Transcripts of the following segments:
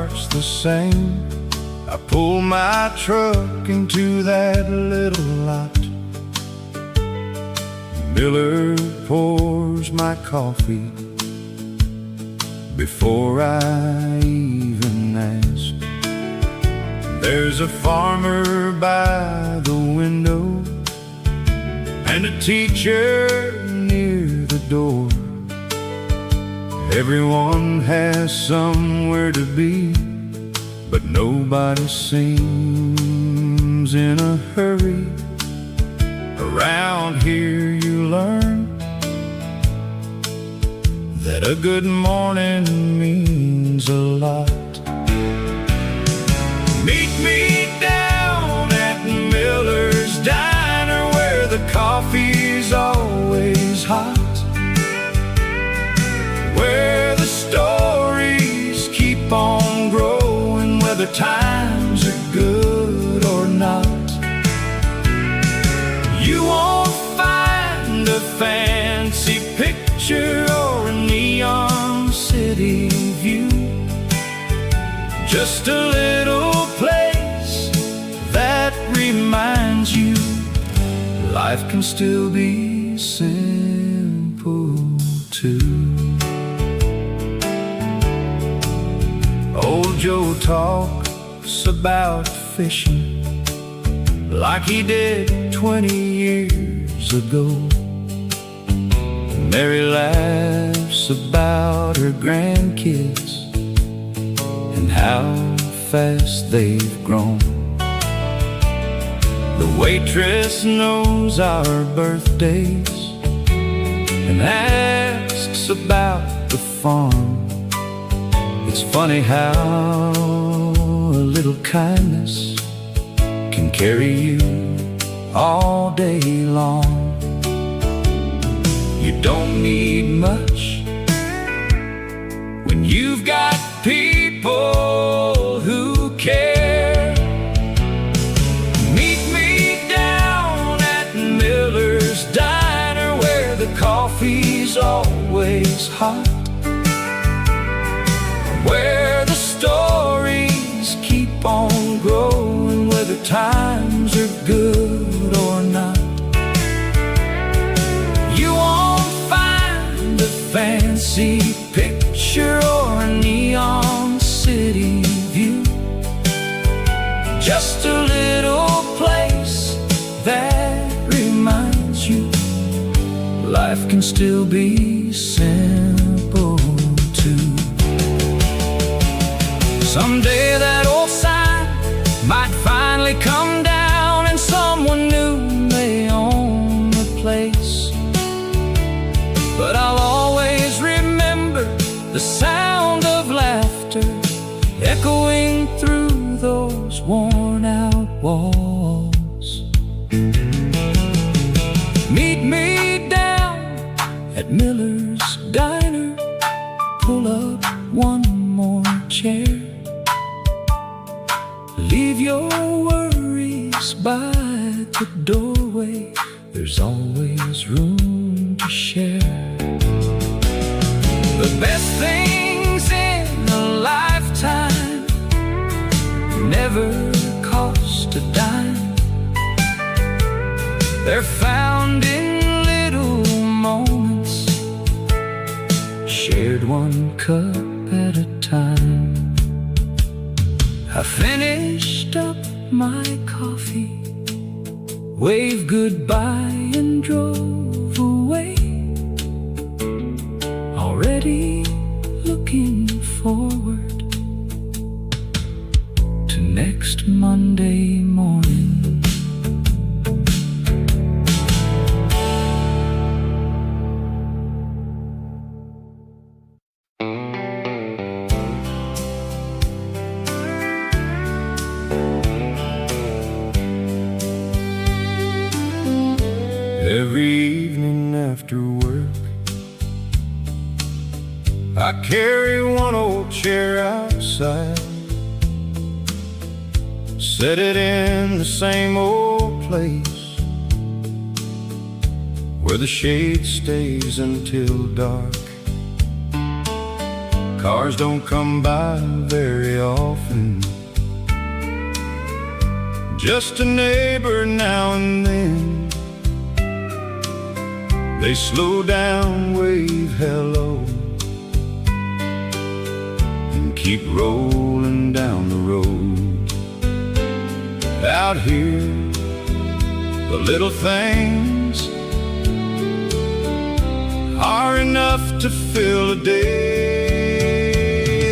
starts the same. I pull my truck into that little lot. Miller pours my coffee before I even ask. There's a farmer by the window and a teacher near the door. Everyone has somewhere to be, but nobody seems in a hurry. Around here you learn that a good morning means a lot. Meet me down at Miller's Diner, where the coffee's always hot, where the stories keep on growing, whether times are good or not. You won't find a fancy picture or a neon city view, just a little place that reminds you life can still be simple too. Old Joe talks about fishing like he did 20 years ago. Mary laughs about her grandkids and how fast they've grown. The waitress knows our birthdays and asks about the farm. It's funny how a little kindness can carry you all day long. You don't need much when you've got people who care. Meet me down at Miller's Diner, where the coffee's always hot, where the stories keep on growing, whether times are good or not. You won't find a fancy picture or a neon city view, just a little place that reminds you life can still be simple too. Someday that old sign might finally come down and someone new may own the place, but I'll always remember the sound of laughter echoing through those worn out walls. Meet me down at Miller's Diner, pull up one more chair, leave your worries by the doorway, there's always room to share. The best things in a lifetime never cost a dime. They're found in little moments, shared one cup at a time. I finished up my coffee, waved goodbye and drove away, already looking forward to next Monday morning. Every evening after work, I carry one old chair outside, set it in the same old place where the shade stays until dark. Cars don't come by very often, just a neighbor now and then. They slow down, wave hello, and keep rolling down the road. Out here, the little things are enough to fill a day.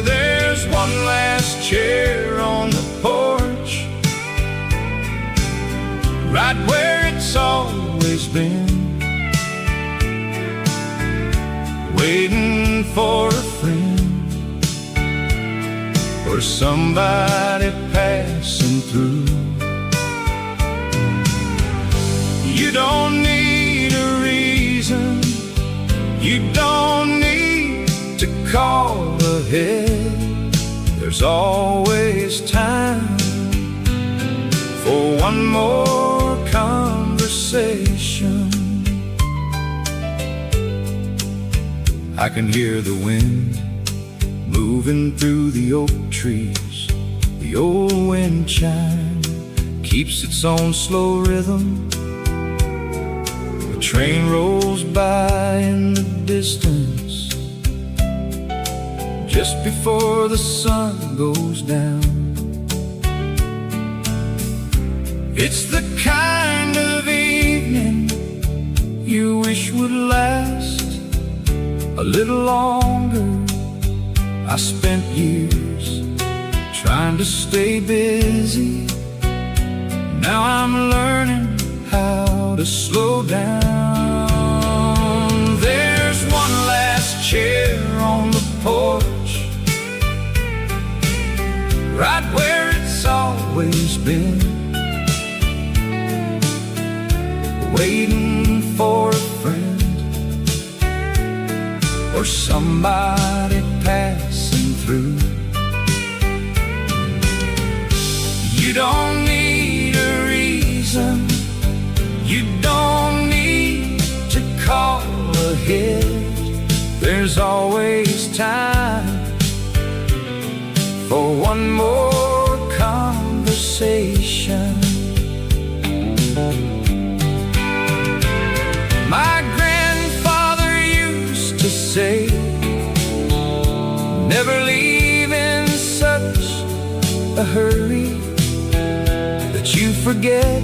There's one last chair on the porch, right where it's always been, waiting for a friend or somebody passing through. You don't need a reason, you don't need to call ahead. There's always time for one more conversation. I can hear the wind moving through the oak trees. The old wind chime keeps its own slow rhythm. A train rolls by in the distance just before the sun goes down. It's the kind of evening you wish would last a little longer. I spent years trying to stay busy. Now I'm learning how to slow down. There's one last chair on the porch, right where it's always been, waiting for a friend or somebody passing through. You don't need a reason, you don't need to call ahead. There's always time for one more conversation. My grandfather used to say, never leave in such a hurry that you forget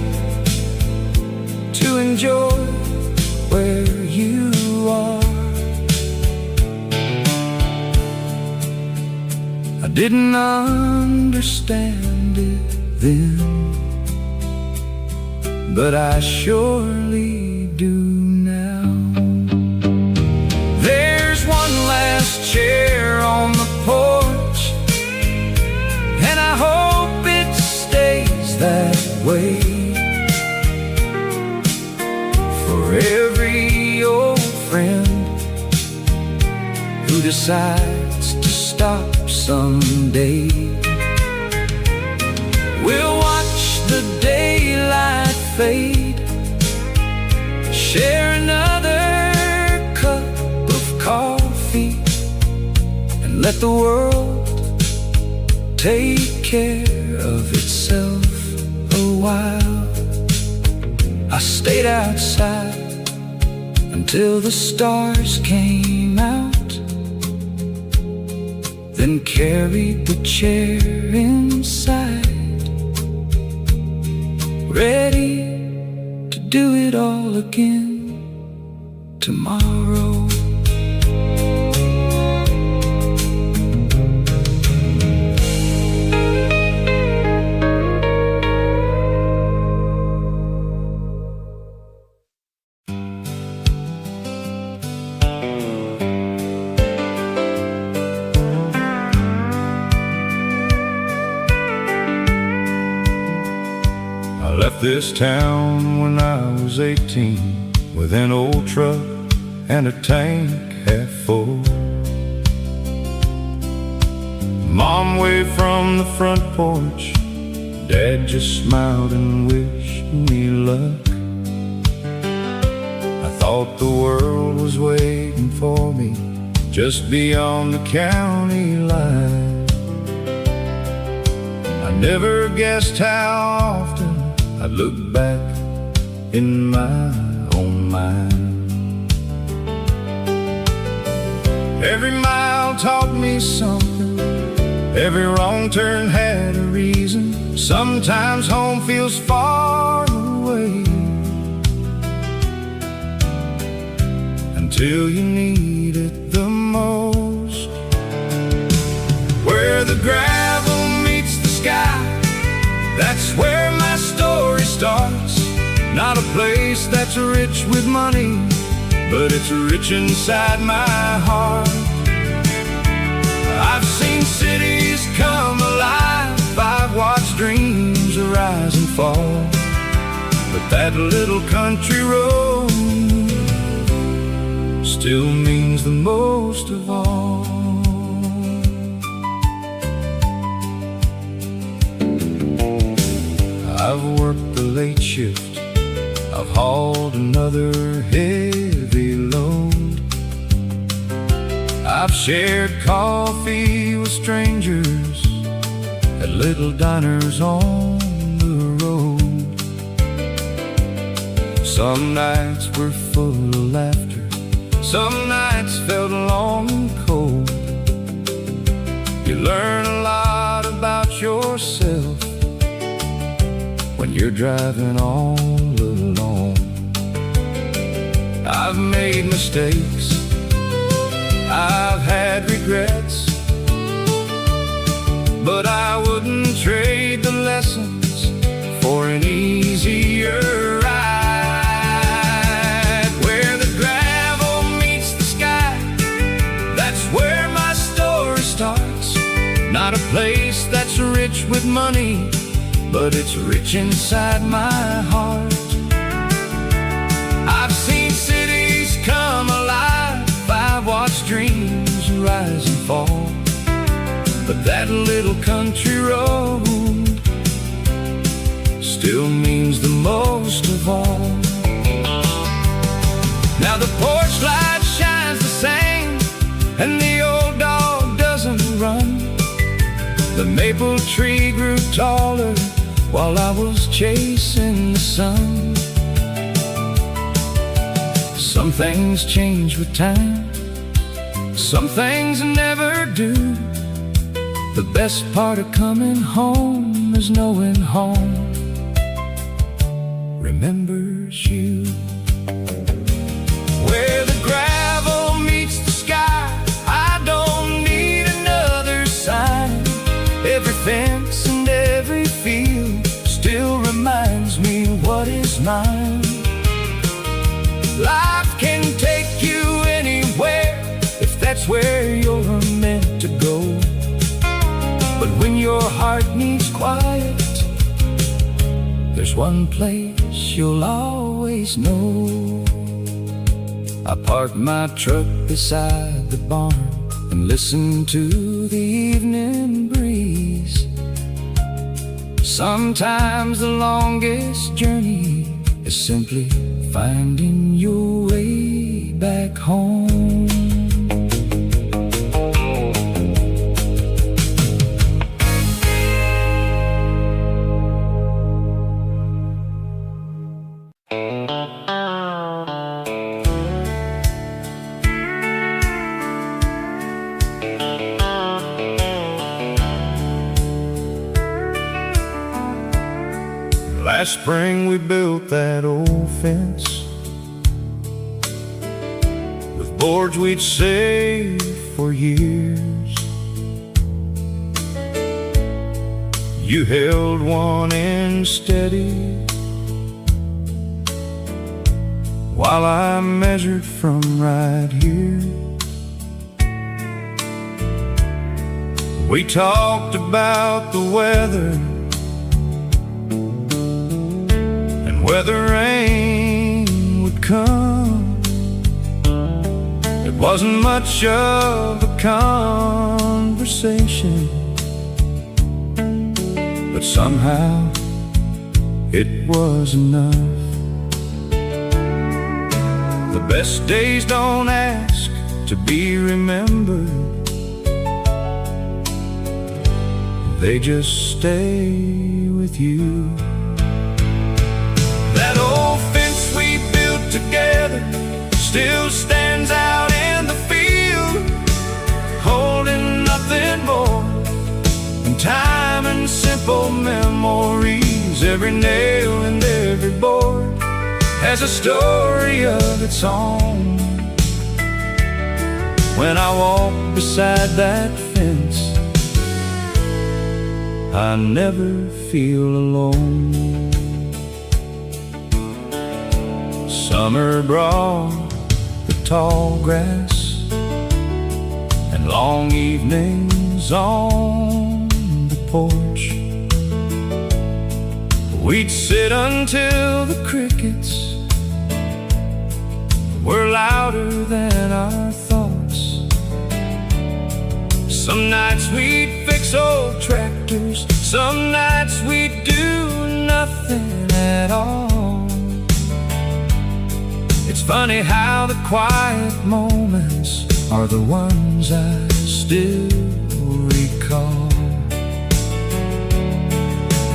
to enjoy where you are. I didn't understand it then, but I surely do now. There's one last chair on the porch, and I hope it stays that way. For every old friend who decides to stop someday, we'll watch the daylight fade, share another cup of coffee, and let the world take care of itself a while. I stayed outside until the stars came out, then carried the chair inside, ready to do it all again tomorrow. I left this town when I was 18 with an old truck and a tank half full. Mom waved from the front porch, Dad just smiled and wished me luck. I thought the world was waiting for me just beyond the county line. I never guessed how often I'd look back in my own mind. Every mile taught me something, every wrong turn had a reason. Sometimes home feels far away until you need it the most. Where the gravel meets the sky, that's where my story starts. Not a place that's rich with money, but it's rich inside my heart. I've seen cities come alive, I've watched dreams arise and fall, but that little country road still means the most of all. I've worked the late shift, I've hauled another heavy load, I've shared coffee with strangers at little diners on the road. Some nights were full of laughter, some nights felt long and cold. You learn a lot about yourself when you're driving all alone. I've made mistakes, I've had regrets, but I wouldn't trade the lessons for an easier ride. Where the gravel meets the sky, that's where my story starts. Not a place that's rich with money, but it's rich inside my heart. I've seen cities come alive, I've watched dreams rise and fall, but that little country road still means the most of all. Now the porch light shines the same, and the old dog doesn't run. The maple tree grew taller while I was chasing the sun. Some things change with time, some things never do. The best part of coming home is knowing home remembers you. Where the gravel meets the sky, I don't need another sign. Every fence and every field still reminds me what is mine. Life can take you anywhere if that's where you're meant to go. But when your heart needs quiet, there's one place you'll always know. I park my truck beside the barn and listen to the evening breeze. Sometimes the longest journey is simply finding your way back home. Last spring we built that old fence with boards we'd saved for years. You held one end steady while I measured from right here. We talked about the weather, whether rain would come. It wasn't much of a conversation, but somehow it was enough. The best days don't ask to be remembered. They just stay with you. That old fence we built together still stands out in the field, holding nothing more than time and simple memories. Every nail and every board has a story of its own. When I walk beside that fence, I never feel alone. Summer brought the tall grass and long evenings on the porch. We'd sit until the crickets were louder than our thoughts. Some nights we'd fix old tractors, some nights we'd do nothing at all. It's funny how the quiet moments are the ones I still recall.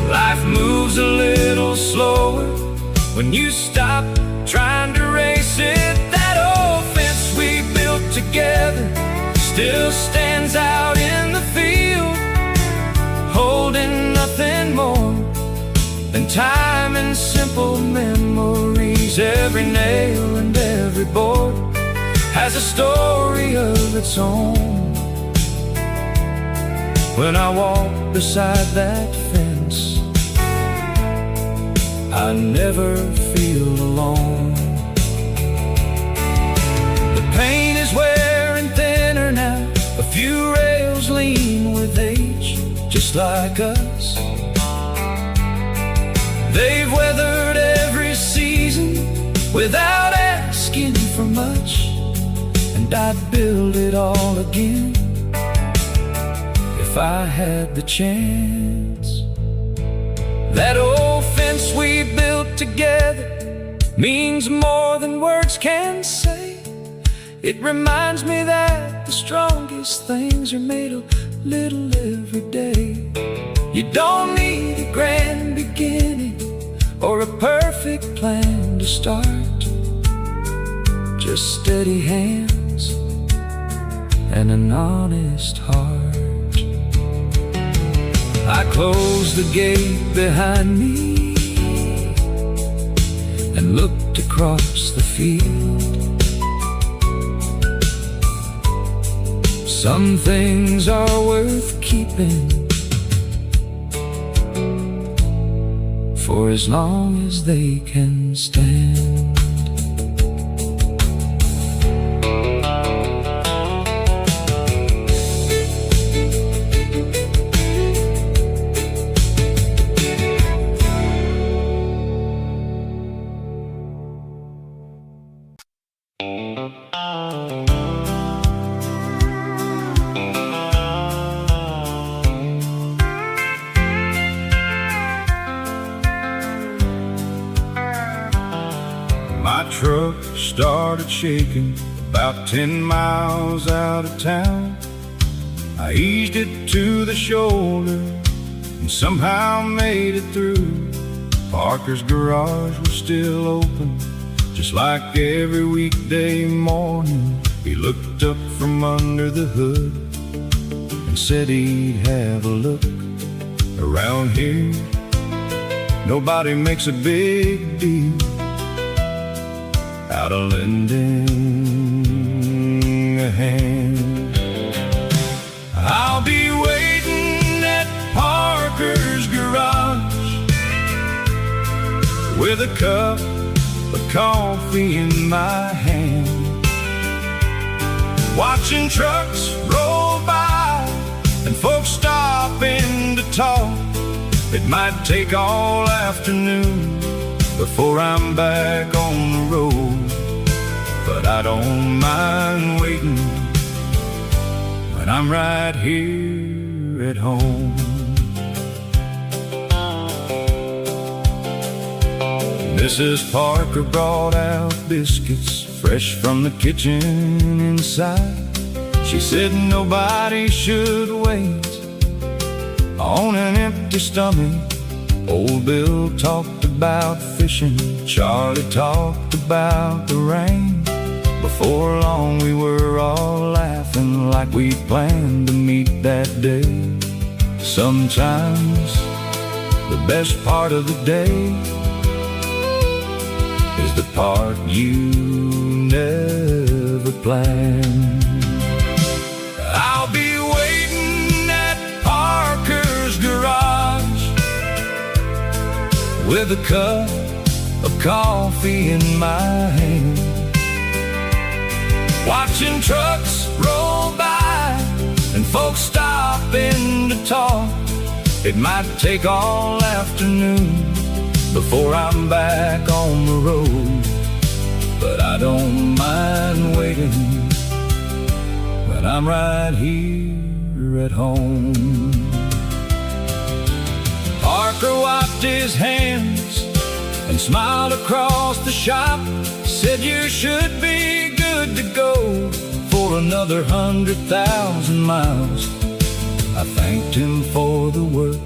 Life moves a little slower when you stop trying to race it. That old fence we built together still stands out in the field, holding nothing more than time and simple memories. Every nail and every board has a story of its own. When I walk beside that fence, I never feel alone. The paint is wearing thinner now, a few rails lean with age, just like us. They've weathered every season without asking for much, and I'd build it all again if I had the chance. That old fence we built together means more than words can say. It reminds me that the strongest things are made a little every day. You don't need a grand beginning or a perfect plan to start, just steady hands and an honest heart. I closed the gate behind me and looked across the field. Some things are worth keeping for as long as they can stand. My truck started shaking about 10 miles out of town. I eased it to the shoulder and somehow made it through. Parker's garage was still open, just like every weekday morning. He looked up from under the hood and said he'd have a look. Around here, nobody makes a big deal out of lending a hand. I'll be waiting at Parker's garage with a cup of coffee in my hand, watching trucks roll by and folks stopping to talk. It might take all afternoon before I'm back on the road, but I don't mind waiting when I'm right here at home. Mrs. Parker brought out biscuits fresh from the kitchen inside. She said nobody should wait on an empty stomach. Old Bill talked about fishing, Charlie talked about the rain. Before long we were all laughing like we planned to meet that day. Sometimes the best part of the day is the part you never planned. I'll be waiting at Parker's garage with a cup of coffee in my hand, watching trucks roll by and folks stopping to talk. It might take all afternoon before I'm back on the road, but I don't mind waiting when I'm right here at home. Parker wiped his hands and smiled across the shop, said you should be good to go for another 100,000 miles. I thanked him for the work,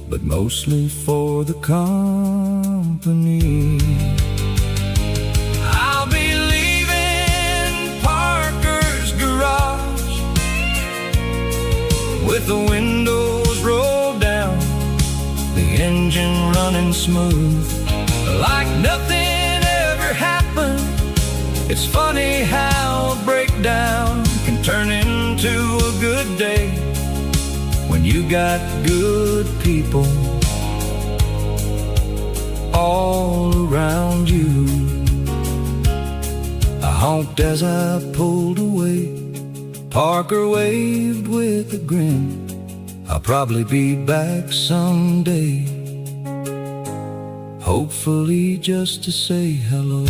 but mostly for the company. I'll be leaving Parker's garage with the windows rolled down, the engine running smooth, like nothing ever happened. It's funny how a breakdown can turn into a good day when you got good people all around you. I honked as I pulled away. Parker waved with a grin. I'll probably be back someday, hopefully just to say hello.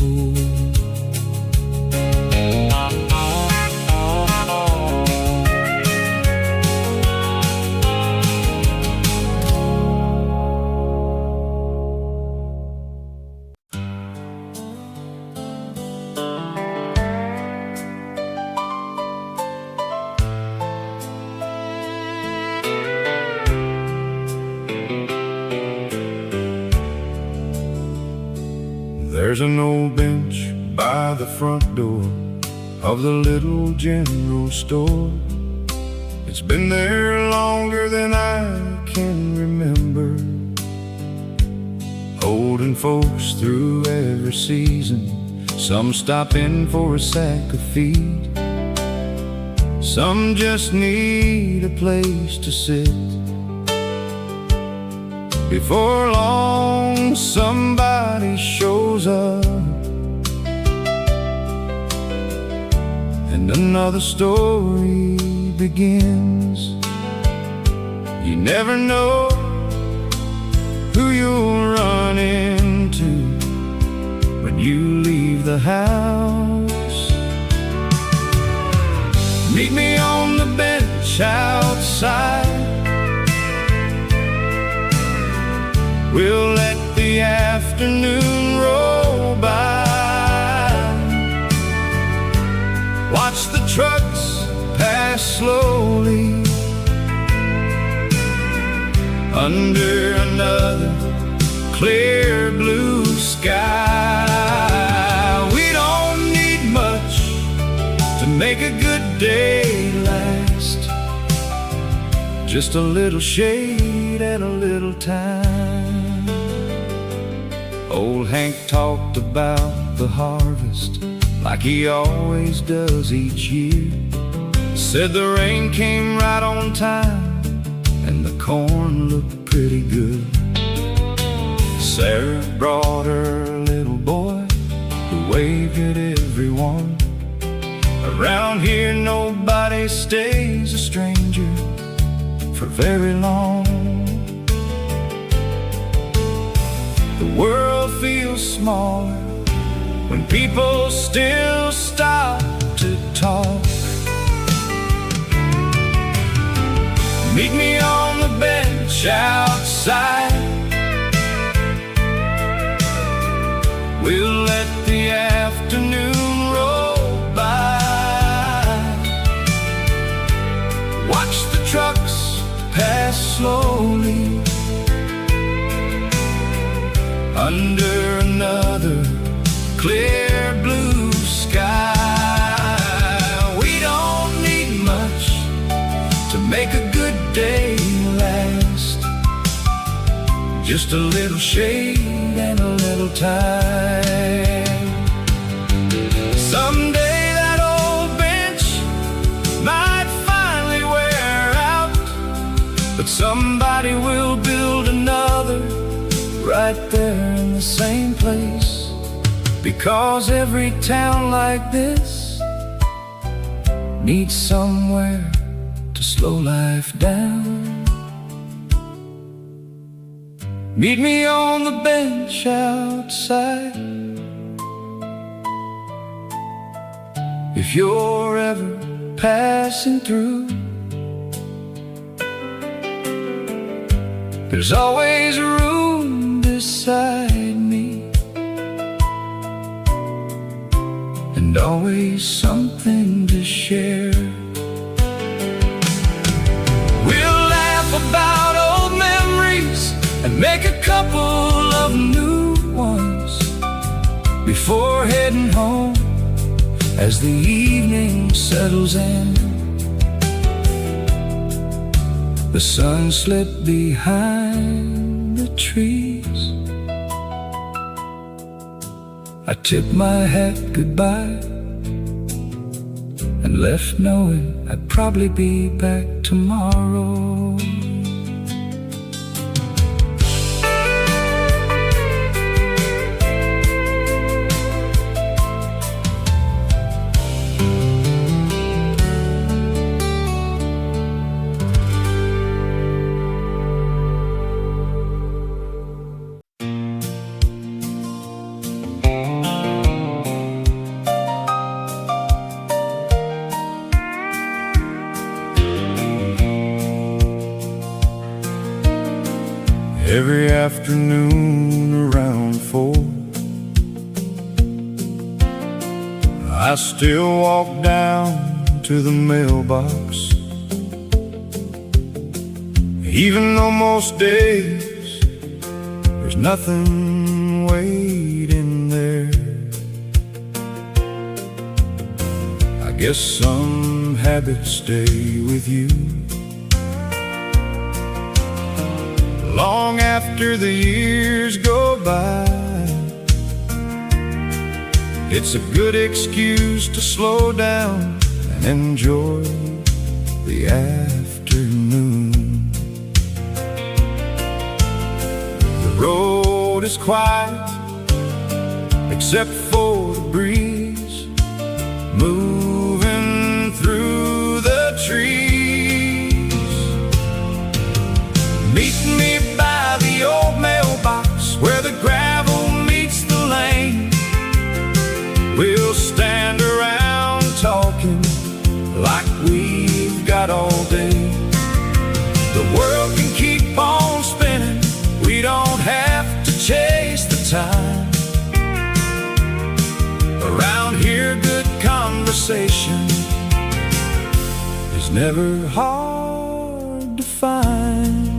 There's an old bench by the front door of the little general store. It's been there longer than I can remember, holding folks through every season. Some stop in for a sack of feed, some just need a place to sit. Before long, somebody shows up and another story begins. You never know who you'll run into when you leave the house. Meet me on the bench outside. We'll let the afternoon roll by, watch the trucks pass slowly under another clear blue sky. We don't need much to make a good day last, just a little shade and a little time. Old Hank talked about the harvest like he always does each year. Said the rain came right on time and the corn looked pretty good. Sarah brought her little boy who waved at everyone. Around here nobody stays a stranger for very long. The world feels smaller when people still stop to talk. Meet me on the bench outside. We'll let the afternoon just a little shade and a little time. Someday that old bench might finally wear out, but somebody will build another right there in the same place. Because every town like this needs somewhere to slow life down. Meet me on the bench outside if you're ever passing through. There's always room beside me, and always something to share. We'll laugh about old memories and make a couple of new ones before heading home as the evening settles in. The sun slipped behind the trees. I tipped my hat goodbye and left knowing I'd probably be back tomorrow. Every afternoon around 4, I still walk down to the mailbox, even though most days there's nothing waiting there. I guess some habits stay with you long after the years go by. It's a good excuse to slow down and enjoy the afternoon. The road is quiet except for the breeze moving through the trees. Meet me by the old mailbox where the gravel meets the lane. We'll stand around talking like we've got all day. The world can keep on spinning, we don't have to chase the time. Around here good conversation is never hard to find.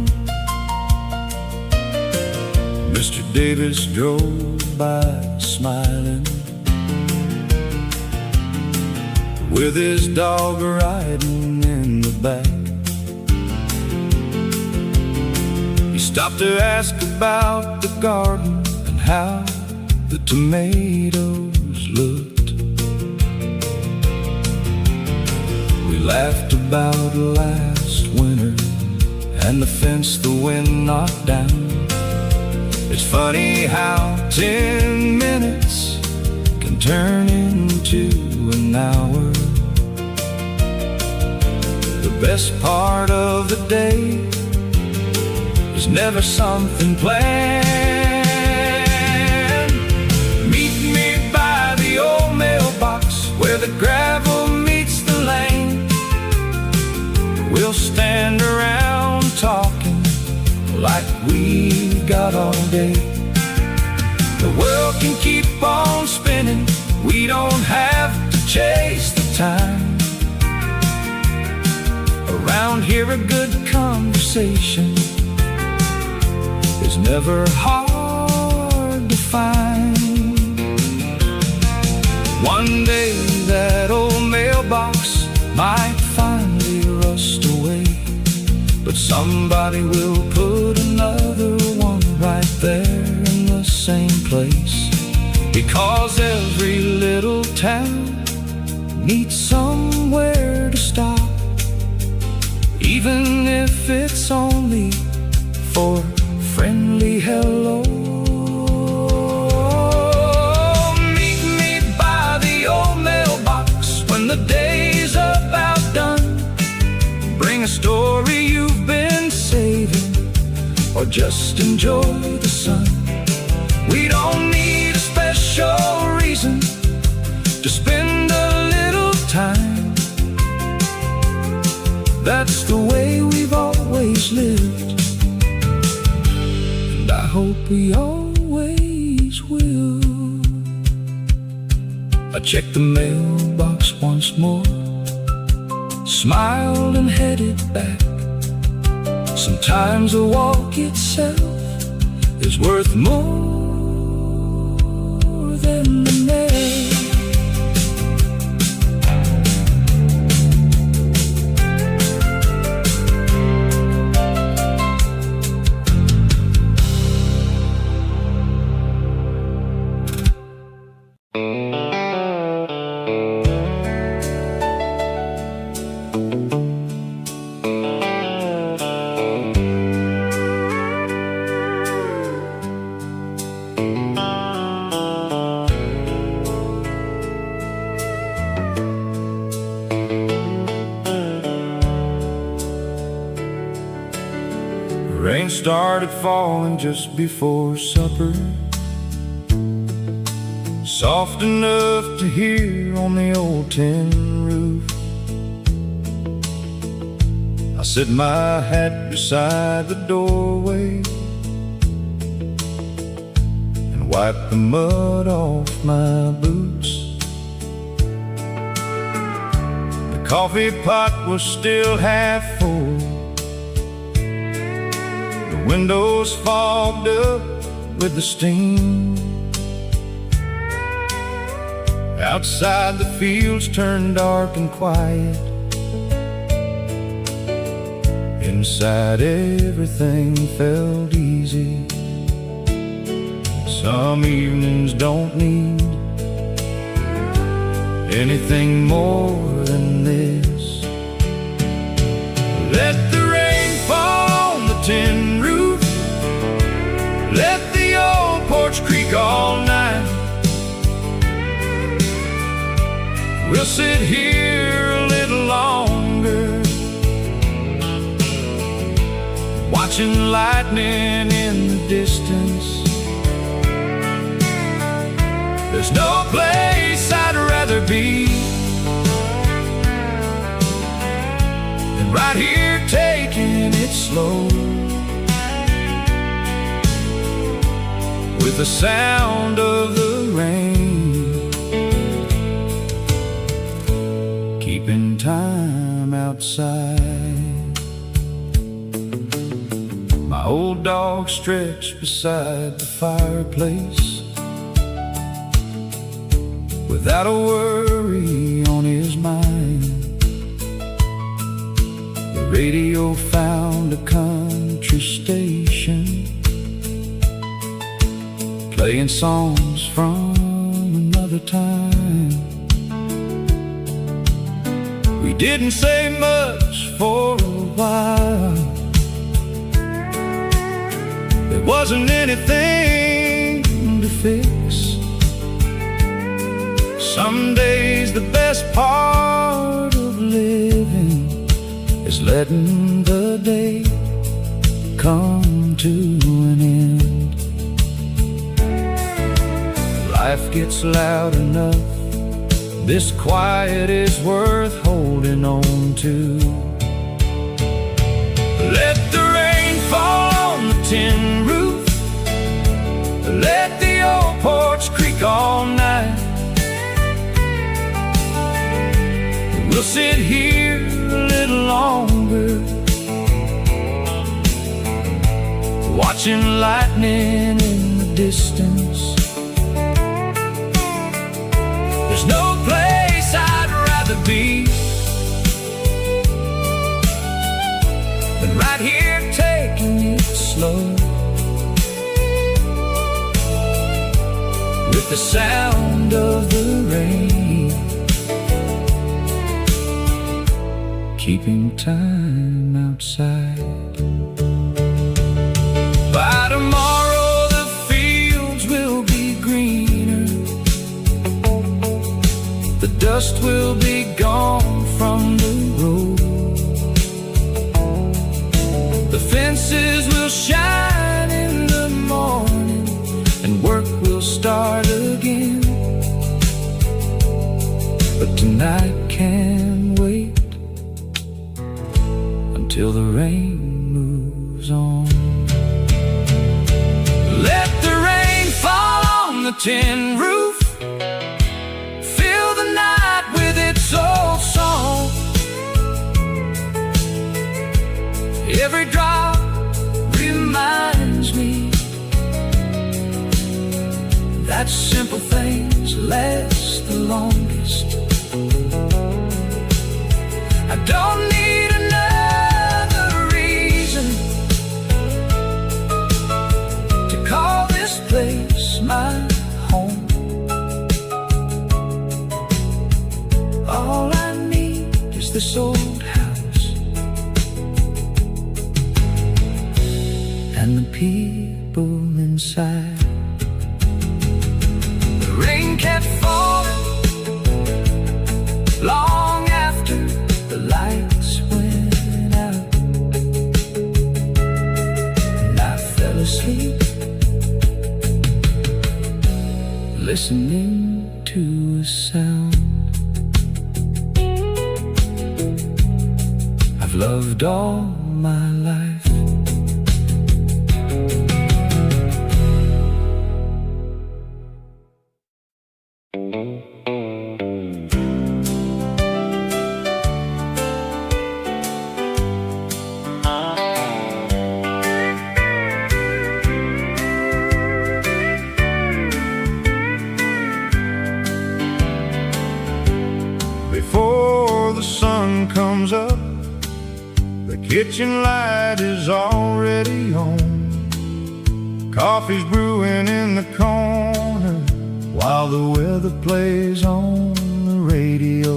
Mr. Davis drove by smiling, with his dog riding in the back. He stopped to ask about the garden and how the tomatoes looked. We laughed about last winter and the fence the wind knocked down. It's funny how 10 minutes can turn into an hour. The best part of the day is never something planned. Meet me by the old mailbox where the gravel meets the lane. We'll stand around talking like we've got all day. The world can keep on spinning, we don't have to chase the time. Around here a good conversation is never hard to find. One day that old mailbox might finally rust away, but somebody will put another one right there in the same place, because every little town needs somewhere to stop, even if it's only for friendly hello. Meet me by the old mailbox when the day's about done. Bring a story you've been saving, or just enjoy the sun. We don't need a special reason to spend a little time. That's the way we've always lived, and I hope we always will. I checked the mailbox once more, smiled and headed back. Sometimes a walk itself is worth more than the mail. Rain started falling just before supper, soft enough to hear on the old tin roof. I set my hat beside the doorway and wiped the mud off my boots. The coffee pot was still half full, windows fogged up with the steam. Outside the fields turned dark and quiet. Inside everything felt easy. Some evenings don't need anything more than this. Let the rain fall on the tin roof, let the old porch creak all night. We'll sit here a little longer, watching lightning in the distance. There's no place I'd rather be than right here taking it slow, with the sound of the rain, keeping time outside. My old dog stretched beside the fireplace, without a worry on his mind. The radio found a country station, playing songs from another time. We didn't say much for a while. There wasn't anything to fix. Some days the best part of living is letting the day come to an end. Life gets loud enough, this quiet is worth holding on to. Let the rain fall on the tin roof, let the old porch creak all night. We'll sit here a little longer, watching lightning in the distance. There's no place I'd rather be than right here taking it slow, the sound of the rain, keeping time outside. By tomorrow the fields will be greener, the dust will be gone from the road, the fences will shine in the morning, and work will start again. But tonight can't wait until the rain moves on. Let the rain fall on the tin roof, fill the night with its old song. Every drop reminds me that simple things last the longest. I don't need another reason to call this place my home. All I need is this old house and the people inside. The rain kept falling long after the lights went out, and I fell asleep listening to a sound I've loved all my life. Before the sun comes up, the kitchen light is already on. Coffee's brewing in the corner while the weather plays on the radio.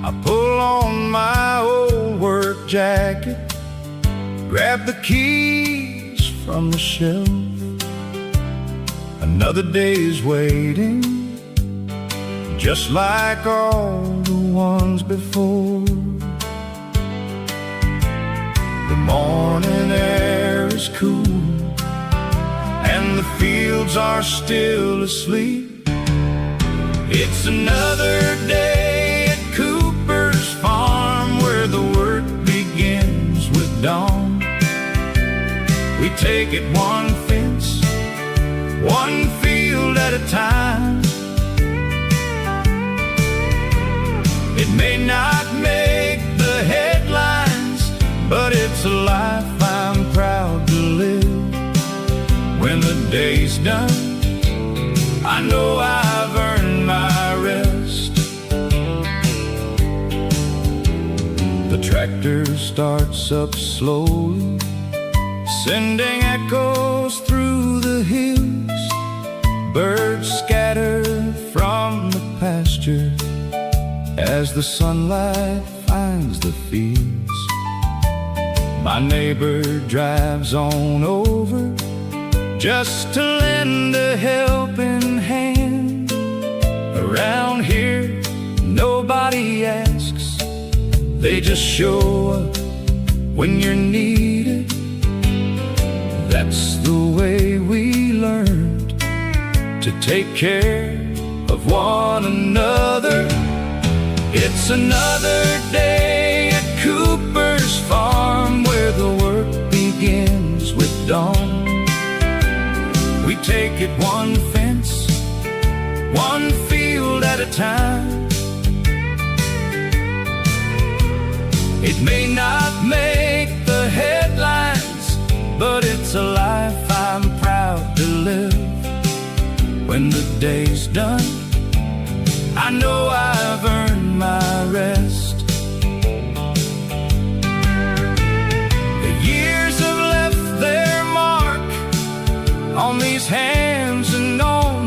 I pull on my old work jacket, grab the keys from the shelf. Another day's waiting, just like all the ones before. The morning air is cool, and the fields are still asleep. It's another day at Cooper's farm, where the work begins with dawn. We take it one fence, one field at a time. It may not make the headlines, but it's a life I'm proud to live. When the day's done, I know I've earned my rest. The tractor starts up slowly, sending echoes through the hills. Birds scatter from the pasture as the sunlight finds the fields. My neighbor drives on over just to lend a helping hand. Around here, nobody asks, they just show up when you're needed. That's the way we learned to take care of one another. It's another day at Cooper's farm, where the work begins with dawn. We take it one fence, one field at a time. It may not make the headlines, but it's a life I'm proud to live. When the day's done, I know I've earned my rest. The years have left their mark on these hands and on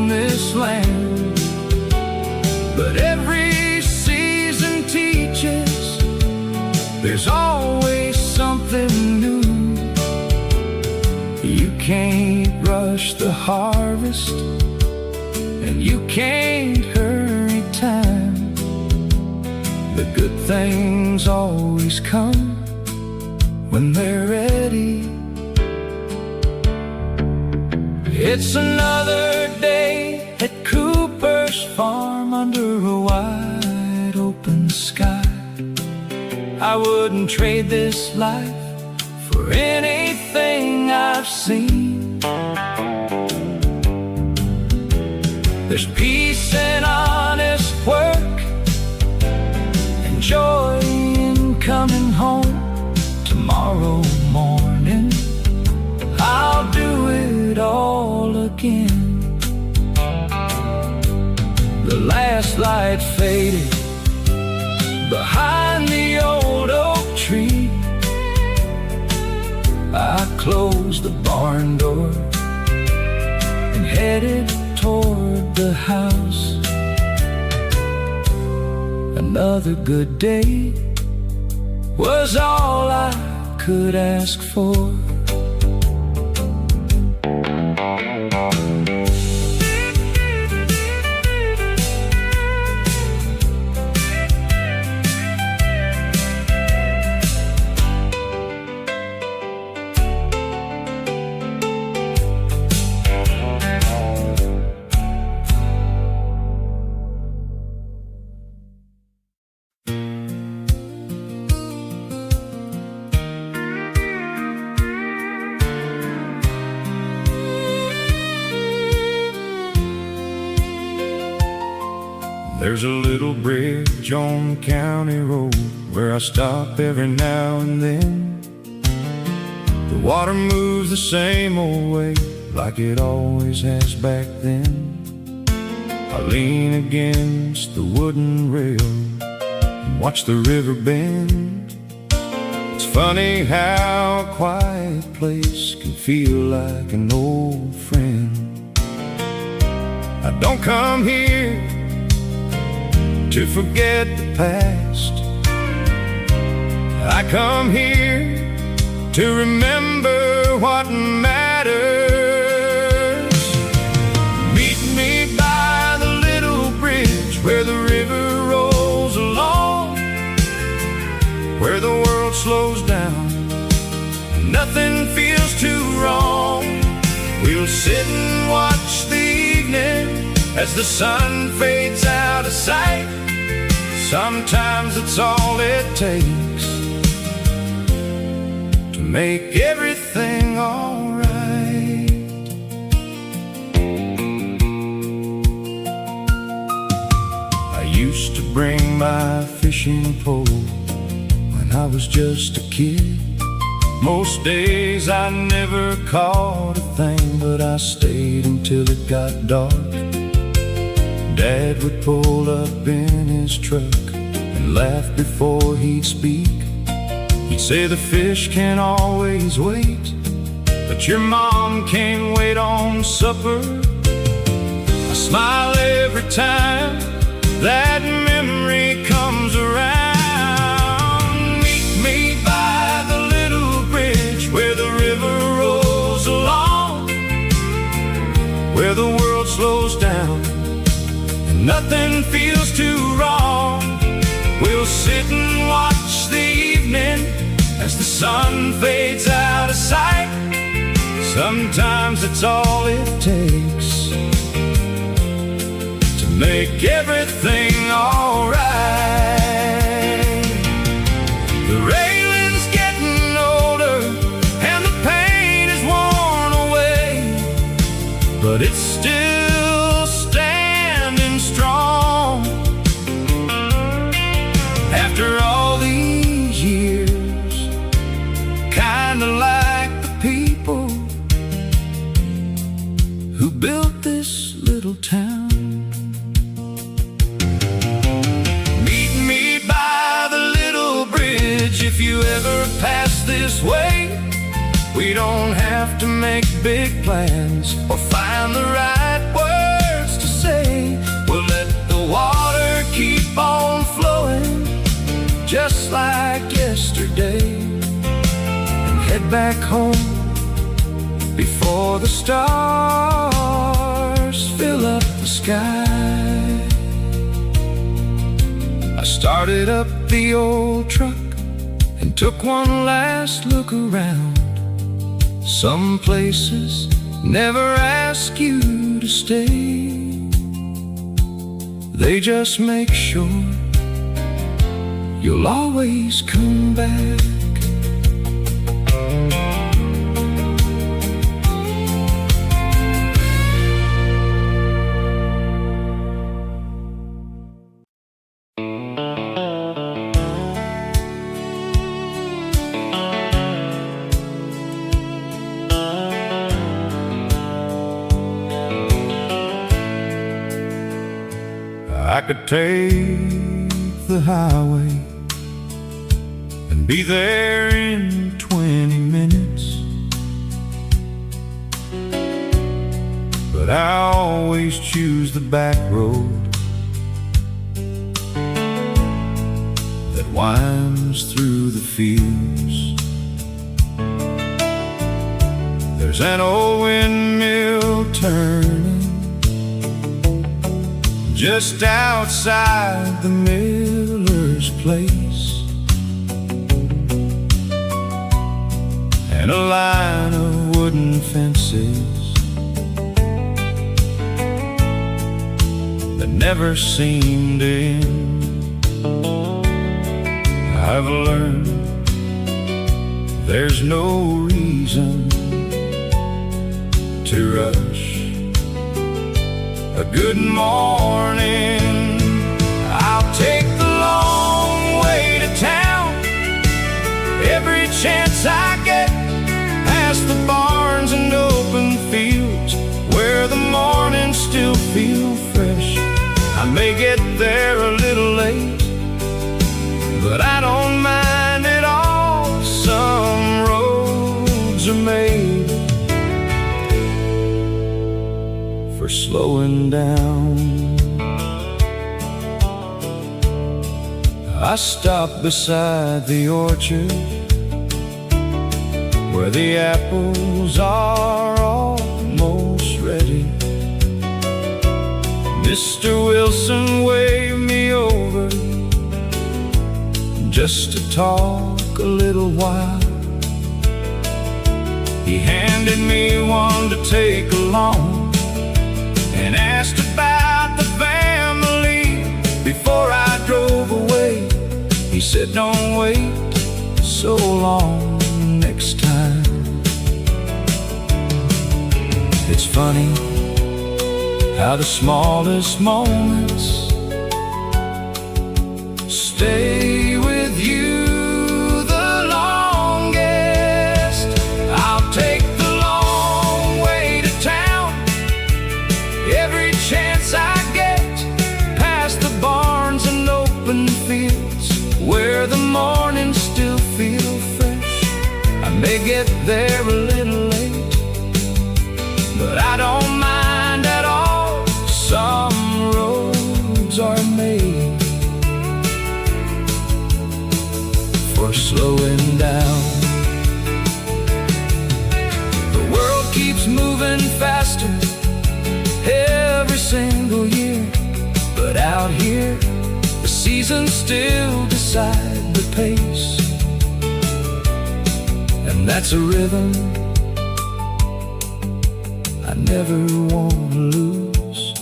But every season teaches there's always something new. You can't rush the harvest, and you can't hurry time. The good things always come when they're ready. It's another day at Cooper's farm under a wide open sky. I wouldn't trade this life for anything I've seen. There's peace and honest work, and joy in coming home. Tomorrow morning I'll do it all again. The last light faded behind the old oak tree. I closed the barn door and headed toward the house. Another good day was all I could ask for. There's a little bridge on the county road where I stop every now and then. The water moves the same old way like it always has back then. I lean against the wooden rail and watch the river bend. It's funny how a quiet place can feel like an old friend. I don't come here to forget the past. I come here to remember what matters. Meet me by the little bridge where the river rolls along, where the world slows down, nothing feels too wrong. We'll sit and watch the evening as the sun fades out of sight. Sometimes it's all it takes to make everything all right. I used to bring my fishing pole when I was just a kid. Most days I never caught a thing, but I stayed until it got dark. Dad would pull up in his truck and laugh before he'd speak. He'd say the fish can always wait, but your mom can't wait on supper. I smile every time that memory comes around. Meet me by the little bridge where the river rolls along, where the world slows down, nothing feels too wrong. We'll sit and watch the evening as the sun fades out of sight. Sometimes it's all it takes to make everything all right. The railing's getting older and the paint is worn away, but it's still standing strong. After all these years, kinda like the people who built this little town. Meet me by the little bridge if you ever pass this way. We don't have to make big plans or find the right words to say. We'll let the water like yesterday and head back home before the stars fill up the sky. I started up the old truck and took one last look around. Some places never ask you to stay. They just make sure you'll always come back. I could take the highway and be there in 20 minutes, but I always choose the back road that winds through the fields. There's an old windmill turning just outside the miller's place, and a line of wooden fences that never seem to end. I've learned there's no reason to rush a good morning. I'll take the long way to town every chance I get, past the barns and open fields where the mornings still feel fresh. I may get there a little late, but I don't mind at all. Some roads are made for slowing down. I stop beside the orchard where the apples are almost ready. Mr. Wilson waved me over just to talk a little while. He handed me one to take along and asked about the family before I drove away. He said, don't wait so long next time. It's funny how the smallest moments stay with you the longest. I'll take the long way to town every chance I get, past the barns and open fields where the mornings still feel fresh. I may get there a little late, but I don't mind at all. Some roads are made for slowing down. The world keeps moving faster every single year, but out here the seasons still decide the pace, and that's a rhythm I never want to lose.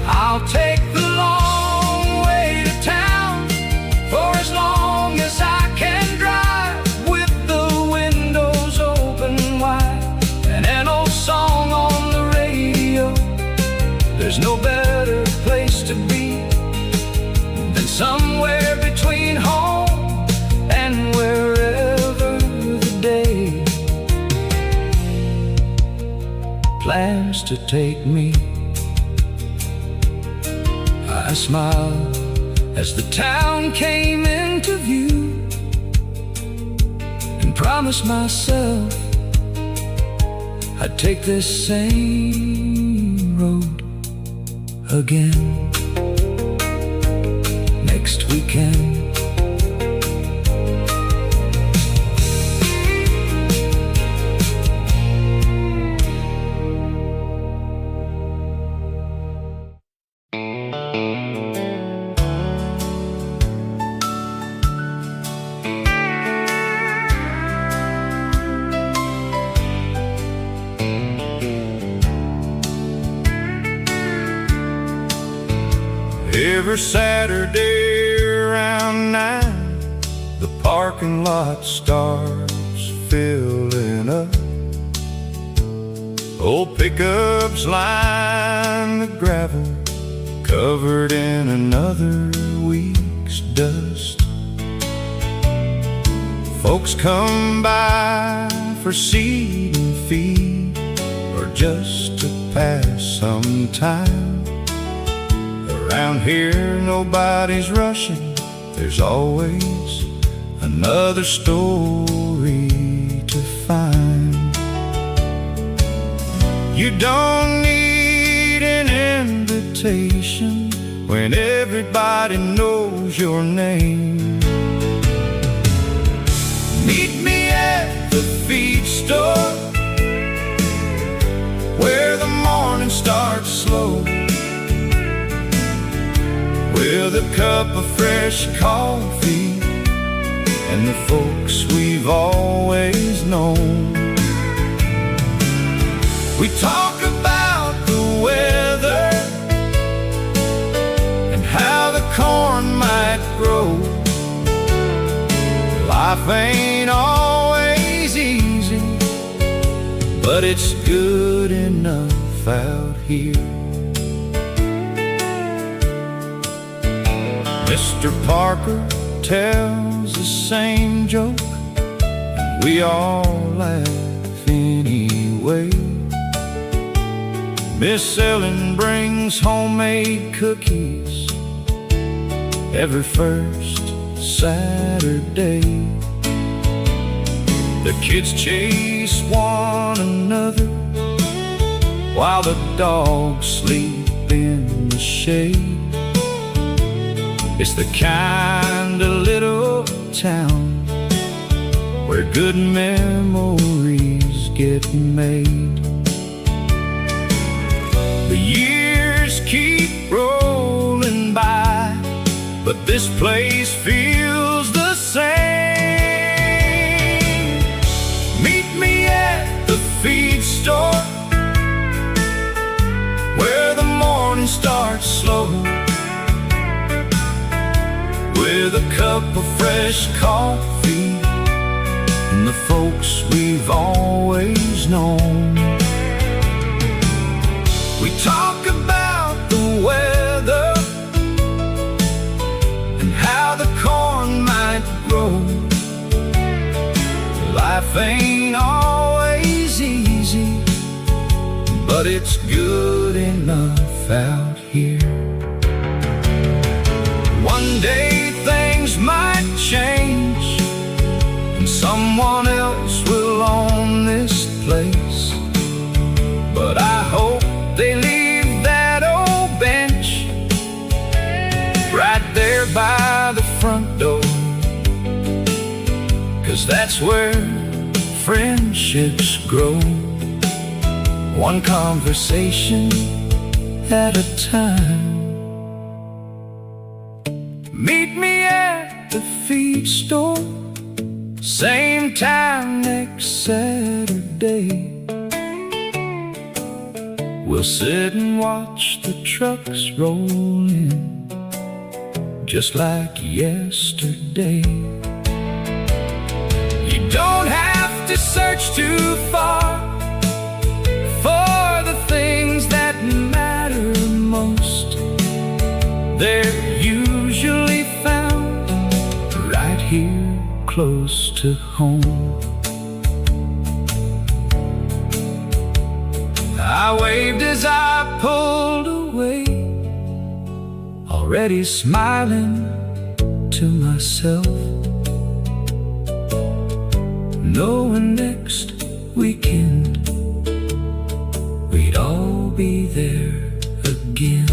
I'll take the long way to town for as long as I can drive, with the windows open wide and an old song on the radio. There's no better place to be than somewhere between home and wherever the day plans to take me. I smiled as the town came into view and promised myself I'd take this same road again next weekend. Every Saturday around 9, the parking lot starts filling up. Old pickups line the gravel, covered in another week's dust. Folks come by for seed and feed, or just to pass some time. Around here nobody's rushing, there's always another story to find. You don't need an invitation when everybody knows your name. Meet me at the feed store, where the morning starts slow, with a cup of fresh coffee and the folks we've always known. We talk about the weather and how the corn might grow. Life ain't always easy, but it's good enough out here. Mr. Parker tells the same joke, and we all laugh anyway. Miss Ellen brings homemade cookies every first Saturday. The kids chase one another while the dogs sleep in the shade. It's the kind of little town where good memories get made. The years keep rolling by, but this place feels the same. Meet me at the feed store, where the morning starts slow, with a cup of fresh coffee and the folks we've always known. We talk about the weather and how the corn might grow. Life ain't always easy, but it's good enough out here. One day things might change and someone else will own this place, but I hope they leave that old bench right there by the front door, 'cause that's where friendships grow, one conversation at a time. Meet me at the feed store, same time next Saturday. We'll sit and watch the trucks roll in, just like yesterday. You don't have to search too far for the things that matter most. They're usually found right here close to home. I waved as I pulled away, already smiling to myself, knowing next weekend we'd all be there again.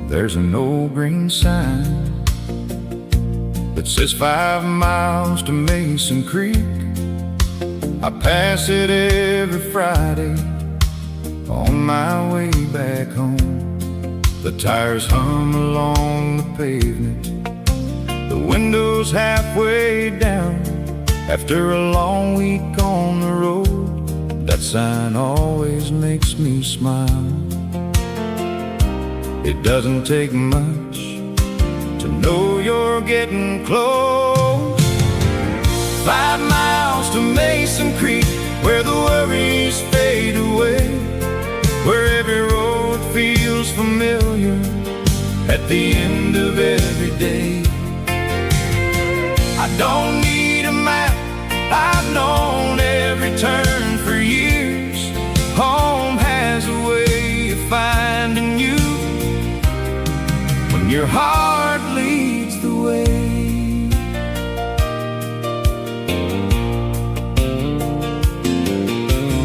There's an old green sign that says 5 miles to Mason Creek. I pass it every Friday on my way back home. The tires hum along the pavement, the window's halfway down. After a long week on the road, that sign always makes me smile. It doesn't take much to know you're getting close. 5 miles to Mason Creek, where the worries fade away, where every road feels familiar at the end of every day. I don't need a map, I've known every turn for years. Home has a way of finding you when your heart leads the way.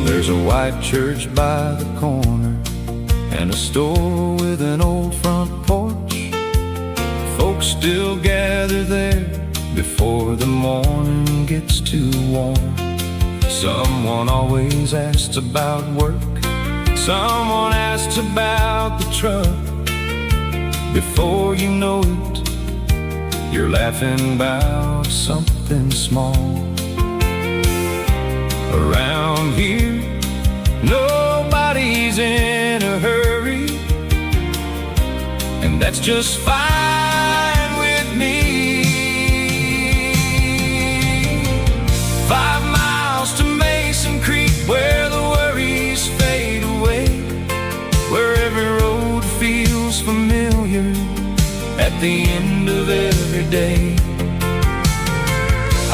There's a white church by the corner and a store with an old front porch. Folks still gather there before the morning gets too warm. Someone always asks about work, someone asks about the truck. Before you know it, you're laughing about something small. Around here, nobody's in a hurry, and that's just fine with me. 5 miles to Mason Creek, where the worries fade away, where every road feels familiar at the end of every day.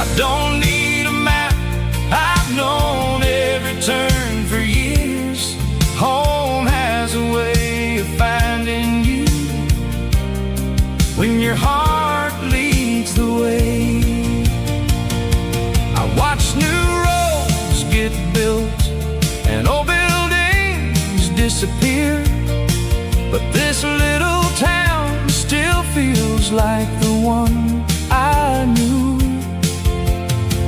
I don't need a map, I've known every turn for years. Home has a way of finding you when your heart leads the way. I watch new roads get built and old buildings disappear, but this little town still feels like the one I knew.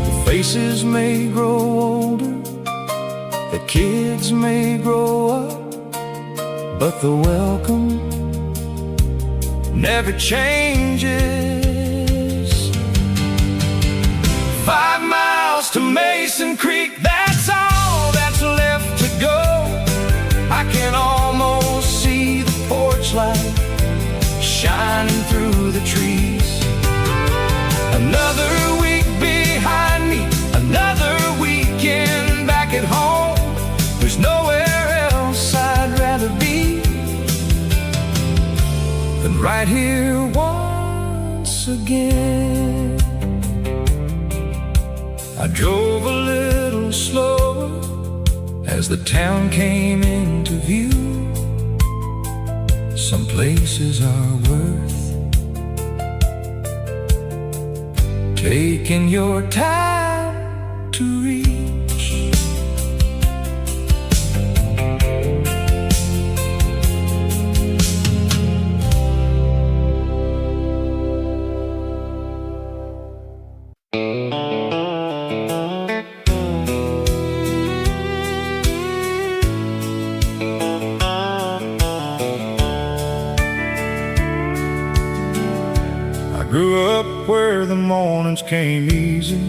The faces may grow older, the kids may grow up, but the welcome never changes. 5 miles to Mason Creek, that's all that's left to go. I can almost see the porch light shining through the trees. Another week behind me, another weekend back at home. There's nowhere else I'd rather be than right here once again. I drove a little slower as the town came into view. Some places are worth taking your time to reach. Grew up where the mornings came easy,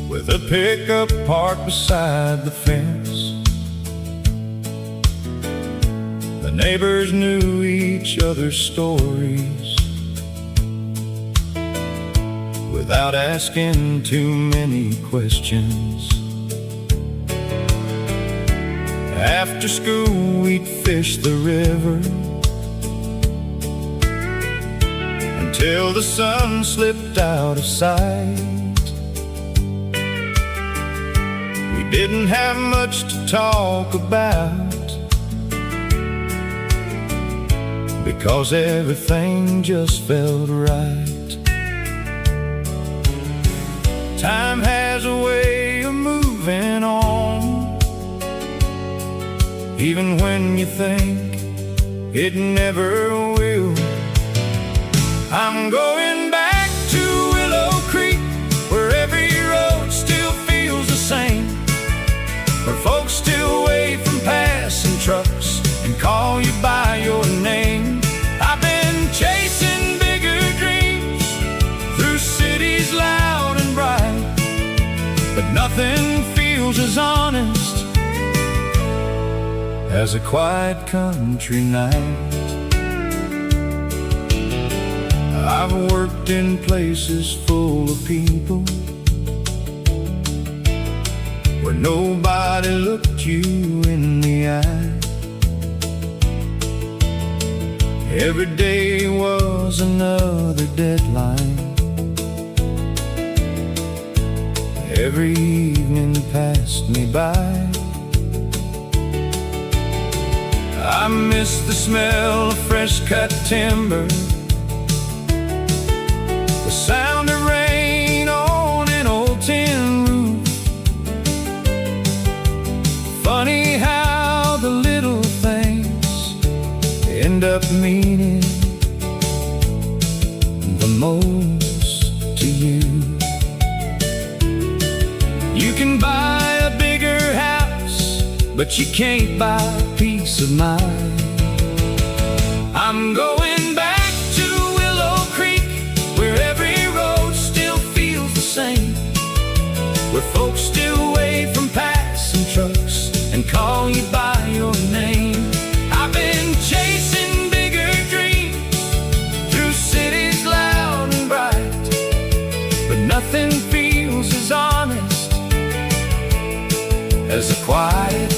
with a pickup parked beside the fence. The neighbors knew each other's stories without asking too many questions. After school we'd fish the river till the sun slipped out of sight. We didn't have much to talk about because everything just felt right. Time has a way of moving on, even when you think it never will. I'm going back to Willow Creek, where every Nothing feels as honest as a quiet country night. I've worked in places full of people where nobody looked you in the eye. Every day was another deadline. Every evening passed me by. I miss the smell of fresh cut timber, the sound of rain on an old tin roof. Funny how the little things end up meaning the most to you. You can buy a bigger house, but you can't buy peace of mind. I'm going back to Willow Creek, where every road still feels the same, where folks still wave from passing trucks and call you by your name. I've been chasing bigger dreams through cities loud and bright, but nothing feels as honest as a quiet